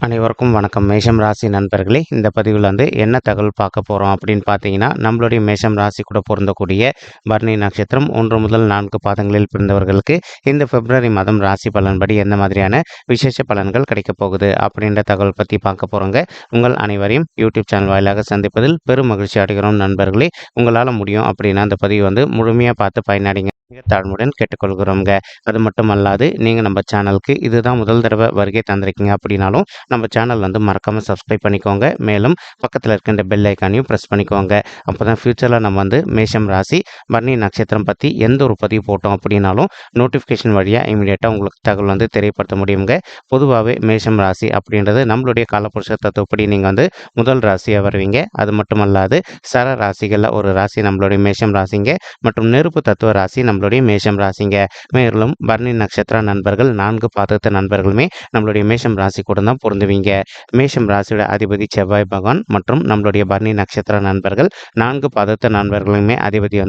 அனைவருக்கும் வணக்கம். மேஷம் ராசி நண்பர்களே, இந்த பதிவில் என்ன தகவல் பார்க்க போகிறோம் அப்படின்னு பார்த்தீங்கன்னா, நம்மளுடைய மேஷம் ராசி கூட பொருந்தக்கூடிய பரணி நட்சத்திரம் 1 முதல் 4 பாதங்களில் பிறந்தவர்களுக்கு இந்த பிப்ரவரி மாதம் ராசி பலன்படி எந்த மாதிரியான விசேஷ பலன்கள் கிடைக்கப் போகுது அப்படின்ற தகவல் பற்றி பார்க்க போகிறோங்க. உங்கள் அனைவரையும் யூடியூப் சேனல் வாயிலாக சந்திப்பதில் பெரும் மகிழ்ச்சி அடைகிறோம் நண்பர்களே. உங்களால் முடியும் அப்படின்னா அந்த பதிவு முழுமையாக பார்த்து பயனடைங்க தாழ்மையுடன் கேட்டுக்கொள்கிறோங்க. அது மட்டும் அல்லாது நீங்கள் நம்ம சேனலுக்கு இதுதான் முதல் தடவை வருகை தந்திருக்கீங்க அப்படின்னாலும் நம்ம சேனல் மறக்காமல் சப்ஸ்கிரைப் பண்ணிக்கோங்க. மேலும் பக்கத்தில் இருக்கின்ற பெல் ஐக்கானையும் ப்ரெஸ் பண்ணிக்கோங்க. அப்போ தான் ஃப்யூச்சரில் நம்ம மேஷம் ராசி பரணி நட்சத்திரம் பற்றி எந்த ஒரு பதிவு போட்டோம் அப்படின்னாலும் நோட்டிஃபிகேஷன் வழியாக இமீடியட்டாக உங்களுக்கு தகவல் தெரியப்படுத்த முடியுங்க. பொதுவாகவே மேஷம் ராசி அப்படின்றது நம்மளுடைய காலப்புருஷ தத்துவப்படி நீங்கள் முதல் ராசியாக வருவீங்க. அது மட்டும் அல்லாது சர ராசிகளில் ஒரு ராசி நம்மளுடைய மேஷம் ராசிங்க மற்றும் நெருப்பு தத்துவ ராசி நம்மளுடைய மேஷம் ராசிங்க. மேலும் பரணி நட்சத்திர நண்பர்கள் 4 பாதத்து நண்பர்களுமே நம்மளுடைய மேஷம் ராசி கூட தான் பொருந்துவீங்க. மேஷம் ராசியோட அதிபதி செவ்வாய் பகவான் மற்றும் நம்மளுடைய பரணி நட்சத்திர நண்பர்கள் 4 பாதத்து நண்பர்களுமே அதிபதி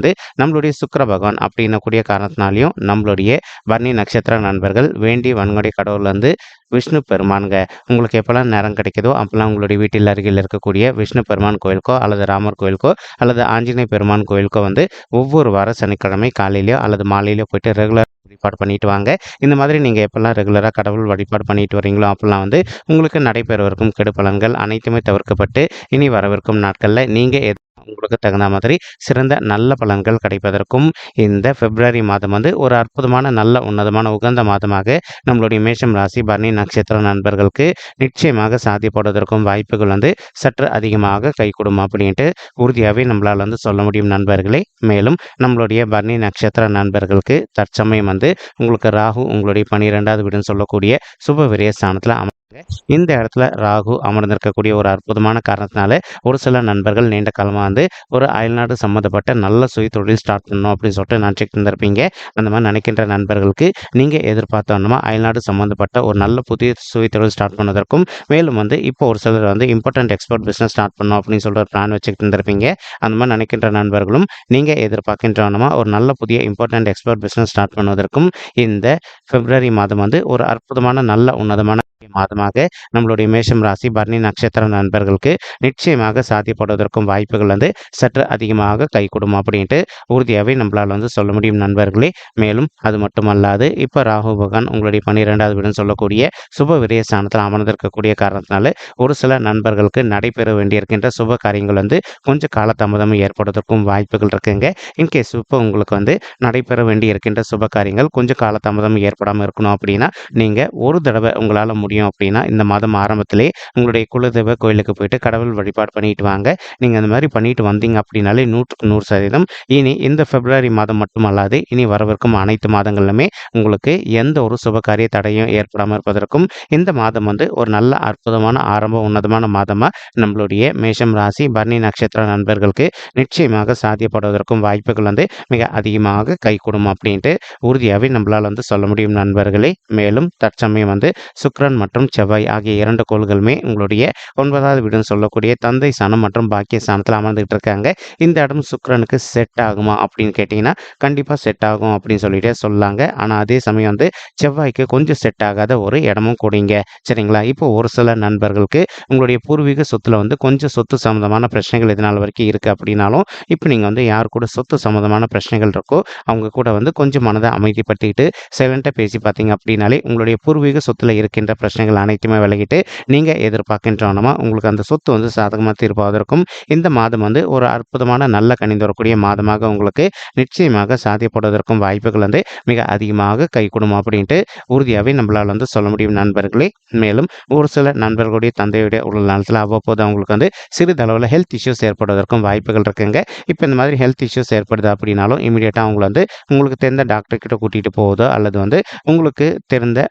நம்மளுடைய சுக்கிர பகவான் அப்படின்னு கூடிய காரணத்தினாலையும் நம்மளுடைய பரணி நட்சத்திர நண்பர்கள் வேண்டி வன்கொடை கடவுள் விஷ்ணு பெருமான்க. உங்களுக்கு எப்போல்லாம் நேரம் கிடைக்குதோ அப்போல்லாம் உங்களுடைய வீட்டில் அருகில் இருக்கக்கூடிய விஷ்ணு பெருமான் கோயிலுக்கோ அல்லது ராமர் கோயிலுக்கோ அல்லது ஆஞ்சநேய பெருமான் கோயிலுக்கோ ஒவ்வொரு வார சனிக்கிழமை காலையிலையோ அல்லது மாலையிலையோ போயிட்டு ரெகுலர் வழிபாடு பண்ணிட்டு வாங்க. இந்த மாதிரி நீங்கள் எப்போல்லாம் ரெகுலராக கடவுள் வழிபாடு பண்ணிட்டு வரீங்களோ அப்போல்லாம் உங்களுக்கு நடைபெறவிருக்கும் கெடு பலன்கள் அனைத்துமே தவிர்க்கப்பட்டு இனி வரவிருக்கும் நாட்களில் நீங்கள் உங்களுக்கு தகுந்த மாதிரி சிறந்த நல்ல பலன்கள் கிடைப்பதற்கும் இந்த பிப்ரவரி மாதம் ஒரு அற்புதமான நல்ல உன்னதமான உகந்த மாதமாக நம்மளுடைய மேஷம் ராசி பரணி நட்சத்திர நண்பர்களுக்கு நிச்சயமாக சாத்தியப்படுவதற்கும் வாய்ப்புகள் சற்று அதிகமாக கைகூடும் அப்படின்ட்டு உறுதியாகவே நம்மளால் சொல்ல முடியும் நண்பர்களே. மேலும் நம்மளுடைய பரணி நட்சத்திர நண்பர்களுக்கு தற்சமயம் உங்களுக்கு ராகு உங்களுடைய 12வது வீடுன்னு சொல்லக்கூடிய சுப விரய ஸ்தானத்தில் இந்த இடத்துல ராகு அமர்ந்திருக்கக்கூடிய ஒரு அற்புதமான காரணத்தினால ஒரு சில நண்பர்கள் நீண்ட காலமாக ஒரு அயல்நாடு சம்மந்தப்பட்ட நல்ல சுய தொழில் ஸ்டார்ட் பண்ணணும் அப்படின்னு சொல்லிட்டு நினச்சிட்டு இருந்திருப்பீங்க. அந்த மாதிரி நினைக்கின்ற நண்பர்களுக்கு நீங்கள் எதிர்பார்த்தோன்னா அயல்நாடு சம்மந்தப்பட்ட ஒரு நல்ல புதிய சுய தொழில் ஸ்டார்ட் பண்ணதற்கும் மேலும் இப்போ ஒரு சிலர் இம்பார்ட்டன்ட் எக்ஸ்போர்ட் பிஸ்னஸ் ஸ்டார்ட் பண்ணணும் அப்படின்னு சொல்லிட்டு ஒரு பிளான் வச்சுக்கிட்டு இருந்திருப்பீங்க. அந்த மாதிரி நினைக்கின்ற நண்பர்களும் நீங்கள் எதிர்பார்க்கின்றவனமா ஒரு நல்ல புதிய இம்பார்ட்டன்ட் எக்ஸ்போர்ட் பிஸ்னஸ் ஸ்டார்ட் பண்ணுவதற்கும் இந்த பிப்ரவரி மாதம் ஒரு அற்புதமான நல்ல உன்னதமான மாதமாக நம்மளுடைய மேஷம் ராசி பரணி நட்சத்திர நண்பர்களுக்கு நிச்சயமாக சாத்தியப்படுவதற்கும் வாய்ப்புகள் சற்று அதிகமாக கைகூடும் அப்படின்ட்டு உறுதியாகவே நம்மளால் சொல்ல முடியும் நண்பர்களே. மேலும் அது மட்டுமல்லாது இப்போ ராகு பகவான் உங்களுடைய 12வது வீடுன்னு சொல்லக்கூடிய சுப விரய ஸ்தானத்தில் அமர்ந்திருக்கக்கூடிய காரணத்தினால ஒரு சில நண்பர்களுக்கு நடைபெற வேண்டியிருக்கின்ற சுப காரியங்கள் கொஞ்சம் காலதாமதம் ஏற்படுவதற்கும் வாய்ப்புகள் இருக்குங்க. இன்கேஸ் இப்போ உங்களுக்கு நடைபெற வேண்டி இருக்கின்ற சுப காரியங்கள் கொஞ்சம் காலதாமதம் ஏற்படாமல் இருக்கணும் அப்படின்னா நீங்கள் ஒரு தடவை உங்களால் முடியும் அப்படின்னா இந்த மாதம் ஆரம்பத்திலே உங்களுடைய குலதெய்வ கோயிலுக்கு போயிட்டு கடவுள் வழிபாடு பண்ணிட்டு வாங்க. நீங்கள் அந்த மாதிரி பண்ணிட்டு வந்தீங்க அப்படின்னாலே 100% இனி இந்த பிப்ரவரி மாதம் மட்டுமல்லாது இனி வரவிருக்கும் அனைத்து மாதங்களிலுமே உங்களுக்கு எந்த ஒரு சுபகாரிய தடையும் ஏற்படாமல் இருப்பதற்கும் இந்த மாதம் ஒரு நல்ல அற்புதமான ஆரம்ப உன்னதமான மாதமாக நம்மளுடைய மேஷம் ராசி பரணி நட்சத்திர நண்பர்களுக்கு நிச்சயமாக சாத்தியப்படுவதற்கும் வாய்ப்புகள் மிக அதிகமாக கைகூடும் அப்படின்ட்டு உறுதியாகவே நம்மளால் சொல்ல முடியும் நண்பர்களே. மேலும் தற்சமயம் சுக்கிரன் மற்றும் செவ்வாய் ஆகிய 2 கோள்களுமே உங்களுடைய 9வது வீடுன்னு சொல்லக்கூடிய தந்தை ஸ்தானம் மற்றும் பாக்கிய ஸ்தானத்தில் அமர்ந்துகிட்டு இருக்காங்க. இந்த இடம் சுக்கிரனுக்கு செட் ஆகுமா அப்படின்னு கேட்டிங்கன்னா கண்டிப்பாக செட் ஆகும் அப்படின்னு சொல்லிட்டே சொல்லாங்க. ஆனால் அதே சமயம் செவ்வாய்க்கு கொஞ்சம் செட் ஆகாத ஒரு இடமும் கூடிங்க. சரிங்களா? இப்போ ஒரு சில நண்பர்களுக்கு உங்களுடைய பூர்வீக சொத்துல கொஞ்சம் சொத்து சம்மந்தமான பிரச்சனைகள் இதனால் வரைக்கும் இருக்குது அப்படின்னாலும் இப்போ நீங்கள் யார் கூட சொத்து சம்மந்தமான பிரச்சனைகள் இருக்கோ அவங்க கூட கொஞ்சம் மனதை அமைதிப்படுத்திக்கிட்டு சைலண்டாக பேசி பார்த்தீங்க அப்படின்னாலே உங்களுடைய பூர்வீக சொத்துல இருக்கின்ற பிரச்சனைகள் அனைத்துமே விலகிட்டு நீங்கள் எதிர்பார்க்கின்றவனமா உங்களுக்கு அந்த சொத்து சாதகமாக தீர்ப்பதற்கும் இந்த மாதம் ஒரு அற்புதமான நல்ல கணிந்து வரக்கூடிய மாதமாக உங்களுக்கு நிச்சயமாக சாத்தியப்படுவதற்கும் வாய்ப்புகள் மிக அதிகமாக கைகூடும் அப்படின்ட்டு உறுதியாகவே நம்மளால் சொல்ல முடியும் நண்பர்களே. மேலும் ஒரு சில நண்பர்களுடைய தந்தையுடைய உடல் நலத்தில் அவ்வப்போது அவங்களுக்கு சிறிதளவில் ஹெல்த் இஷ்யூஸ் ஏற்படுவதற்கும் வாய்ப்புகள் இருக்குங்க. இப்போ இந்த மாதிரி ஹெல்த் இஷ்யூஸ் ஏற்படுது அப்படின்னாலும் இமீடியட்டாக அவங்கள உங்களுக்கு தெரிந்த டாக்டர் கிட்ட கூட்டிகிட்டு போவதோ அல்லது உங்களுக்கு தெரிந்த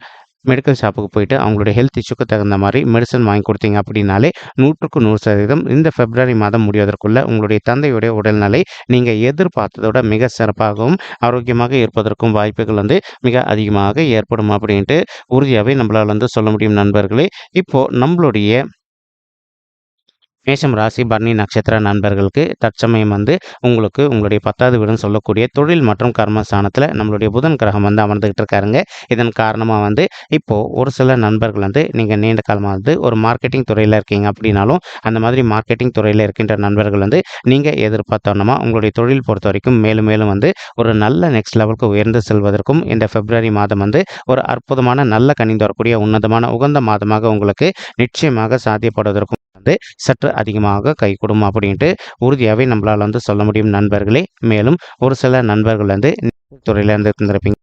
மெடிக்கல் ஷாப்புக்கு போயிட்டு அவங்களுடைய ஹெல்த் இஷ்யூக்கு தகுந்த மாதிரி மெடிசன் வாங்கி கொடுத்தீங்க அப்படின்னாலே 100% இந்த பிப்ரவரி மாதம் முடிவதற்குள்ள உங்களுடைய தந்தையுடைய உடல்நிலை நீங்கள் எதிர்பார்த்ததோட மிக சிறப்பாகவும் ஆரோக்கியமாக இருப்பதற்கும் வாய்ப்புகள் மிக அதிகமாக ஏற்படும் அப்படின்ட்டு உறுதியாகவே நம்மளால் சொல்ல முடியும் நண்பர்களே. இப்போது நம்மளுடைய மேஷம் ராசி பரணி நட்சத்திர நண்பர்களுக்கு தற்சமயம் வந்து உங்களுக்கு உங்களுடைய 10வது வீடுன்னு சொல்லக்கூடிய தொழில் மற்றும் கர்மஸ்தானத்தில் நம்மளுடைய புதன் கிரகம் வந்து அமர்ந்துகிட்டு இருக்காருங்க. இதன் காரணமாக வந்து இப்போ ஒரு சில நண்பர்கள் வந்து நீங்கள் நீண்ட காலமாக வந்து ஒரு மார்க்கெட்டிங் துறையில் இருக்கீங்க அப்படின்னாலும் அந்த மாதிரி மார்க்கெட்டிங் துறையில் இருக்கின்ற நண்பர்கள் வந்து நீங்கள் எதிர்பார்த்தோன்னா உங்களுடைய தொழில் பொறுத்த வரைக்கும் மேலும் மேலும் வந்து ஒரு நல்ல நெக்ஸ்ட் லெவலுக்கு உயர்ந்து செல்வதற்கும் இந்த பிப்ரவரி மாதம் வந்து ஒரு அற்புதமான நல்ல கனிந்து வரக்கூடிய உன்னதமான உகந்த மாதமாக உங்களுக்கு நிச்சயமாக சாத்தியப்படுவதற்கும் வந்து சற்று அதிகமாக கைகூடும் அப்படின்ட்டு உறுதியாகவே நம்மளால் வந்து சொல்ல முடியும் நண்பர்களே. மேலும் ஒரு சில நண்பர்கள் வந்து துறையில இருந்து இருந்திருப்பீங்க.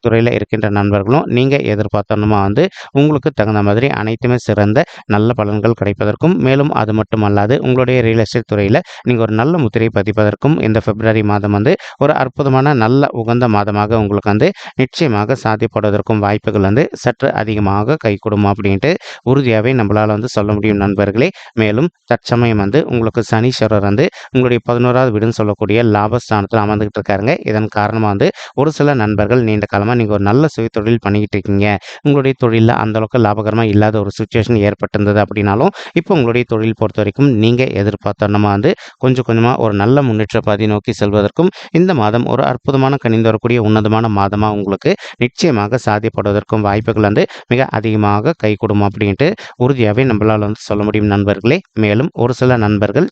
துறையில் இருக்கின்ற நண்பர்களும் நீங்கள் எதிர்பார்த்தோன்னா வந்து உங்களுக்கு தகுந்த மாதிரி அனைத்துமே சிறந்த நல்ல பலன்கள் கிடைப்பதற்கும், மேலும் அது மட்டுமல்லாது உங்களுடைய ரியல் எஸ்டேட் துறையில் நீங்கள் ஒரு நல்ல முத்திரை பதிப்பதற்கும் இந்த பிப்ரவரி மாதம் வந்து ஒரு அற்புதமான நல்ல உகந்த மாதமாக உங்களுக்கு வந்து நிச்சயமாக சாத்தியப்படுவதற்கும் வாய்ப்புகள் வந்து சற்று அதிகமாக கைகூடும் அப்படின்ட்டு உறுதியாகவே நம்மளால் வந்து சொல்ல முடியும் நண்பர்களே. மேலும் தற்சமயம் வந்து உங்களுக்கு சனீஸ்வரர் வந்து உங்களுடைய 11வது வீடுன்னு சொல்லக்கூடிய லாபஸ்தானத்தில் அமர்ந்துகிட்டு இருக்காருங்க. இதன் காரணமாக வந்து ஒரு சில நண்பர்கள் நீண்ட காலமாக நீங்கள் ஒரு நல்ல சுய தொழில் பண்ணிக்கிட்டு இருக்கீங்க, உங்களுடைய தொழிலில் அந்தளவுக்கு லாபகரமாக இல்லாத ஒரு சுச்சுவேஷன் ஏற்பட்டிருந்தது அப்படின்னாலும் இப்போ உங்களுடைய தொழில் பொறுத்த வரைக்கும் நீங்கள் எதிர்பார்த்தோன்னா வந்து கொஞ்சம் கொஞ்சமாக ஒரு நல்ல முன்னேற்ற பாதை நோக்கி செல்வதற்கும் இந்த மாதம் ஒரு அற்புதமான கனிந்து வரக்கூடிய உன்னதமான மாதமாக உங்களுக்கு நிச்சயமாக சாத்தியப்படுவதற்கும் வாய்ப்புகள் வந்து மிக அதிகமாக கைகூடும் அப்படின்ட்டு உறுதியாகவே நம்மளால் வந்து சொல்ல முடியும் நண்பர்களே. மேலும் ஒரு சில நண்பர்கள்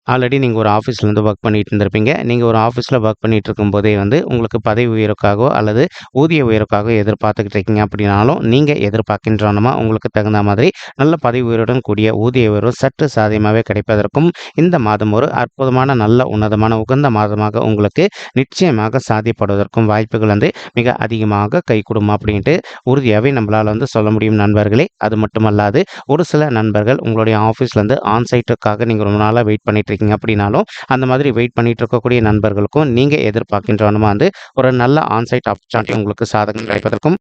ஆல்ரெடி நீங்கள் ஒரு ஆஃபீஸ்லேருந்து ஒர்க் பண்ணிட்டு இருந்திருப்பீங்க. நீங்கள் ஒரு ஆஃபீஸில் ஒர்க் பண்ணிட்டு இருக்கும்போதே வந்து உங்களுக்கு பதவி உயர்வுக்காகவோ அல்லது ஊதிய உயர்வுக்காகவோ எதிர்பார்த்துக்கிட்டு இருக்கீங்க அப்படின்னாலும் நீங்கள் எதிர்பார்க்கின்றனமா உங்களுக்கு தகுந்த மாதிரி நல்ல பதவி உயர்வுடன் கூடிய ஊதிய உயர்வு சற்று சாத்தியமாகவே கிடைப்பதற்கும் இந்த மாதம் ஒரு அற்புதமான நல்ல உன்னதமான உகந்த மாதமாக உங்களுக்கு நிச்சயமாக சாத்தியப்படுவதற்கும் வாய்ப்புகள் வந்து மிக அதிகமாக கைகூடும் அப்படின்ட்டு உறுதியாகவே நம்மளால் வந்து சொல்ல முடியும் நண்பர்களே. அது மட்டுமல்லாது ஒரு சில நண்பர்கள் உங்களுடைய ஆஃபீஸ்லேருந்து ஆன்சைட்டுக்காக நீங்கள் ரொம்ப நாளாக வெயிட் பண்ணிட்டு இருக்கீங்க அப்படின்னாலும் அந்த மாதிரி வெயிட் பண்ணிட்டு இருக்கக்கூடிய நண்பர்களுக்கும் நீங்கள் எதிர்பார்க்கின்றவனுமா வந்து ஒரு நல்ல ஆன்சைட் ஆப்பர்ச்சுனிட்டி உங்களுக்கு சாதகம் கிடைப்பதற்கும்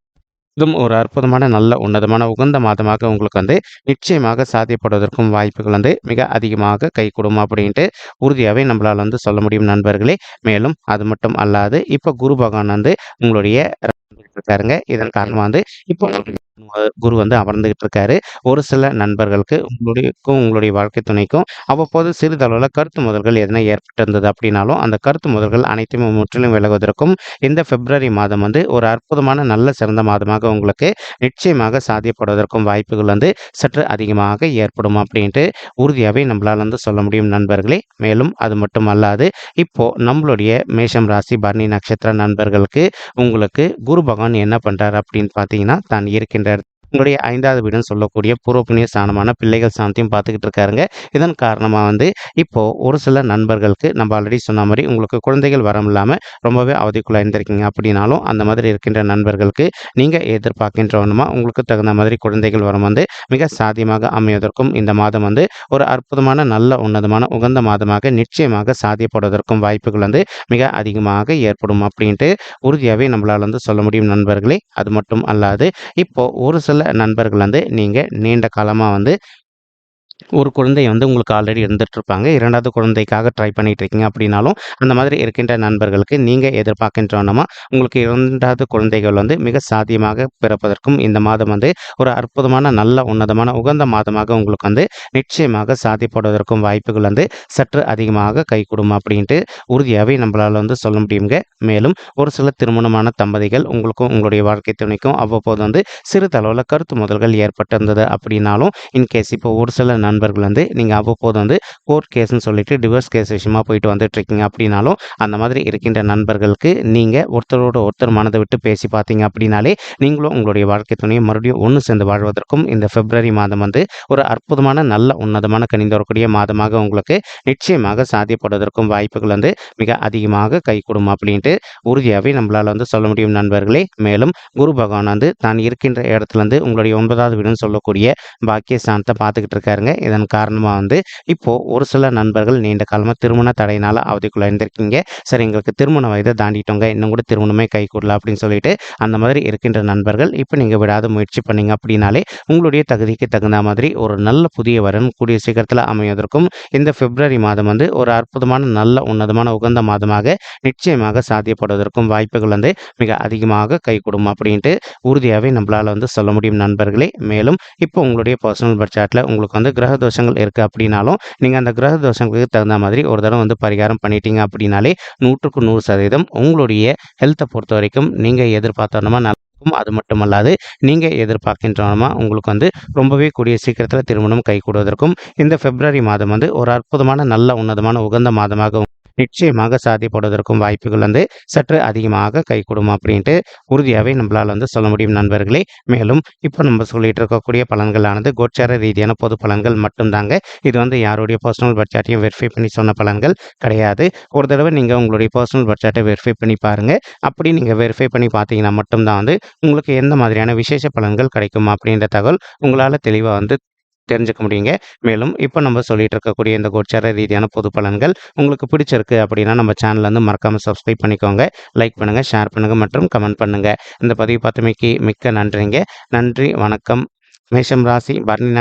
இதுவும் ஒரு அற்புதமான நல்ல உன்னதமான உகந்த மாதமாக உங்களுக்கு வந்து நிச்சயமாக சாத்தியப்படுவதற்கும் வாய்ப்புகள் வந்து மிக அதிகமாக கைகூடும் அப்படின்ட்டு உறுதியாகவே நம்மளால் வந்து சொல்ல முடியும் நண்பர்களே. மேலும் அது மட்டும் அல்லாது இப்போ குரு பகவான் வந்து உங்களுடைய இருக்காருங்க. இதன் காரணமாக வந்து இப்போ குரு வந்து அமர்ந்துகிட்டு இருக்காரு. ஒரு சில நண்பர்களுக்கு உங்களுடைய வாழ்க்கை துணைக்கும் அவ்வப்போது சிறிதளவில் கருத்து முதல்கள் எதனா ஏற்பட்டிருந்தது அப்படின்னாலும் அந்த கருத்து முதல்கள் அனைத்துமே முற்றிலும் விலகுவதற்கும் இந்த பிப்ரவரி மாதம் வந்து ஒரு அற்புதமான நல்ல சிறந்த மாதமாக உங்களுக்கு நிச்சயமாக சாத்தியப்படுவதற்கும் வாய்ப்புகள் வந்து சற்று அதிகமாக ஏற்படும் அப்படின்ட்டு உறுதியாகவே நம்மளால் வந்து சொல்ல முடியும் நண்பர்களே. மேலும் அது மட்டும் அல்லாது இப்போ நம்மளுடைய மேஷம் ராசி பரணி நட்சத்திர நண்பர்களுக்கு உங்களுக்கு குரு பகவான் என்ன பண்றாரு அப்படின்னு பார்த்தீங்கன்னா தான் இருக்கின்ற உங்களுடைய 5வது வீடுன்னு சொல்லக்கூடிய பூர்வ புண்ணிய ஸ்தானமான பிள்ளைகள் ஸ்தானத்தையும் பார்த்துக்கிட்டு இருக்காருங்க. இதன் காரணமாக வந்து இப்போ ஒரு சில நண்பர்களுக்கு நம்ம ஆல்ரெடி சொன்ன மாதிரி உங்களுக்கு குழந்தைகள் வரம் இல்லாமல் ரொம்பவே அவதிக்குள்ளாக இருந்திருக்கீங்க அப்படின்னாலும் அந்த மாதிரி இருக்கின்ற நண்பர்களுக்கு நீங்கள் எதிர்பார்க்கின்றவனுமா உங்களுக்கு தகுந்த மாதிரி குழந்தைகள் வரம் வந்து மிக சாத்தியமாக அமைவதற்கும் இந்த மாதம் வந்து ஒரு அற்புதமான நல்ல உன்னதமான உகந்த மாதமாக நிச்சயமாக சாத்தியப்படுவதற்கும் வாய்ப்புகள் வந்து மிக அதிகமாக ஏற்படும் அப்படின்ட்டு உறுதியாகவே நம்மளால் வந்து சொல்ல முடியும் நண்பர்களே. அது மட்டும் அல்லாது இப்போ ஒரு சில நண்பர்கள் வந்து நீங்கள் நீண்ட காலமாக வந்து ஒரு குழந்தை வந்து உங்களுக்கு ஆல்ரெடி இருந்துகிட்ருப்பாங்க. 2வது குழந்தைக்காக ட்ரை பண்ணிகிட்டு இருக்கீங்க அப்படின்னாலும் அந்த மாதிரி இருக்கின்ற நண்பர்களுக்கு நீங்கள் எதிர்பார்க்கின்றோன்னா உங்களுக்கு 2வது குழந்தைகள் வந்து மிக சாத்தியமாக பிறப்பதற்கும் இந்த மாதம் வந்து ஒரு அற்புதமான நல்ல உன்னதமான உகந்த மாதமாக உங்களுக்கு வந்து நிச்சயமாக சாத்தியப்படுவதற்கும் வாய்ப்புகள் வந்து சற்று அதிகமாக கைகூடும் அப்படின்ட்டு உறுதியாகவே நம்மளால் வந்து சொல்ல முடியுங்க. மேலும் ஒரு சில திருமணமான தம்பதிகள் உங்களுக்கும் உங்களுடைய வாழ்க்கை துணைக்கும் அவ்வப்போது வந்து சிறிதளவில் கருத்து முதல்கள் ஏற்பட்டிருந்தது அப்படின்னாலும் இன்கேஸ் இப்போ ஒரு சில நண்பர்கள் வந்து நீங்கள் அவ்வப்போது வந்து கோர்ட் கேஸ்ன்னு சொல்லிட்டு டிவோர்ஸ் கேஸ் விஷயமா போயிட்டு வந்துட்டு இருக்கீங்க அப்படின்னாலும் அந்த மாதிரி இருக்கின்ற நண்பர்களுக்கு நீங்கள் ஒருத்தரோட ஒருத்தர் மனதை விட்டு பேசி பார்த்தீங்க அப்படின்னாலே நீங்களும் உங்களுடைய வாழ்க்கை துணையை மறுபடியும் ஒன்று சேர்ந்து வாழ்வதற்கும் இந்த பிப்ரவரி மாதம் வந்து ஒரு அற்புதமான நல்ல உன்னதமான கனிந்து வரக்கூடிய மாதமாக உங்களுக்கு நிச்சயமாக சாத்தியப்படுவதற்கும் வாய்ப்புகள் வந்து மிக அதிகமாக கைகூடும் அப்படின்ட்டு உறுதியாகவே நம்மளால் வந்து சொல்ல முடியும் நண்பர்களே. மேலும் குரு பகவான் வந்து தான் இருக்கின்ற இடத்துலேருந்து உங்களுடைய 9வது வீடுன்னு சொல்லக்கூடிய பாக்கியஸ்தானத்தை பார்த்துக்கிட்டு இருக்காருங்க. இதன் காரணமாக வந்து இப்போ ஒரு சில நண்பர்கள் நீண்ட காலமாக திருமண தடையினால் அவதிக்குள்ள இருந்திருக்கீங்க. சரி, எங்களுக்கு திருமண வயதை தாண்டிட்டோங்க, இன்னும் கூட திருமணமே கைகூடல அப்படின்னு சொல்லிட்டு அந்த மாதிரி இருக்கின்ற நண்பர்கள் இப்போ நீங்கள் விடாத முயற்சி பண்ணீங்க அப்படின்னாலே உங்களுடைய தகுதிக்கு தகுந்த மாதிரி ஒரு நல்ல புதிய வரன் கூடிய சீக்கிரத்தில் அமைவதற்கும் இந்த பிப்ரவரி மாதம் வந்து ஒரு அற்புதமான நல்ல உன்னதமான உகந்த மாதமாக நிச்சயமாக சாத்தியப்படுவதற்கும் வாய்ப்புகள் வந்து மிக அதிகமாக கைகூடும் அப்படின்ட்டு உறுதியாகவே நம்மளால் வந்து சொல்ல முடியும் நண்பர்களே. மேலும் இப்போ உங்களுடைய பர்சனல் பட்ஜெட்டில் உங்களுக்கு வந்து கிரக தோஷங்கள் இருக்குது அப்படின்னாலும் நீங்கள் அந்த கிரக தோஷங்களுக்கு தகுந்த மாதிரி ஒரு தடவை வந்து பரிகாரம் பண்ணிட்டீங்க அப்படின்னாலே 100% உங்களுடைய ஹெல்த்தை பொறுத்த வரைக்கும் நீங்கள் எதிர்பார்த்தோன்னா நல்லா இருக்கும். அது மட்டுமல்லாது நீங்கள் எதிர்பார்க்கின்றனமா உங்களுக்கு வந்து ரொம்பவே கூடிய சீக்கிரத்தில் திருமணம் கைகூடுவதற்கும் இந்த பிப்ரவரி மாதம் வந்து ஒரு அற்புதமான நல்ல உன்னதமான உகந்த மாதமாக நிச்சயமாக சாத்தியப்படுவதற்கும் வாய்ப்புகள் வந்து சற்று அதிகமாக கைகூடும் அப்படின்ட்டு உறுதியாகவே நம்மளால் வந்து சொல்ல முடியும் நண்பர்களே. மேலும் இப்போ நம்ம சொல்லிட்டு இருக்கக்கூடிய பலன்களானது கோச்சார ரீதியான பொது பலன்கள் மட்டும்தாங்க. இது வந்து யாருடைய பர்சனல் பட்ஜெட்டையும் வெரிஃபை பண்ணி சொன்ன பலன்கள் கிடையாது. ஒரு தடவை நீங்கள் உங்களுடைய பர்சனல் பட்ஜெட்டை வெரிஃபை பண்ணி பாருங்கள். அப்படி நீங்கள் வெரிஃபை பண்ணி பார்த்தீங்கன்னா மட்டும்தான் வந்து உங்களுக்கு எந்த மாதிரியான விசேஷ பலன்கள் கிடைக்கும் அப்படின்ற தகவல் உங்களால் தெளிவாக வந்து தெரிஞ்சுக்க முடியுங்க. மேலும் இப்போ நம்ம சொல்லிட்டு இருக்கக்கூடிய இந்த கோச்சார ரீதியான பொது பலன்கள் உங்களுக்கு பிடிச்சிருக்கு அப்படின்னா நம்ம சேனல் வந்து மறக்காமல் சப்ஸ்கிரைப் பண்ணிக்கோங்க. லைக் பண்ணுங்கள், ஷேர் பண்ணுங்கள் மற்றும் கமெண்ட் பண்ணுங்கள். இந்த பதிவு பார்த்தமைக்கு மிக்க நன்றிங்க. நன்றி, வணக்கம். மேஷம் ராசி பரணி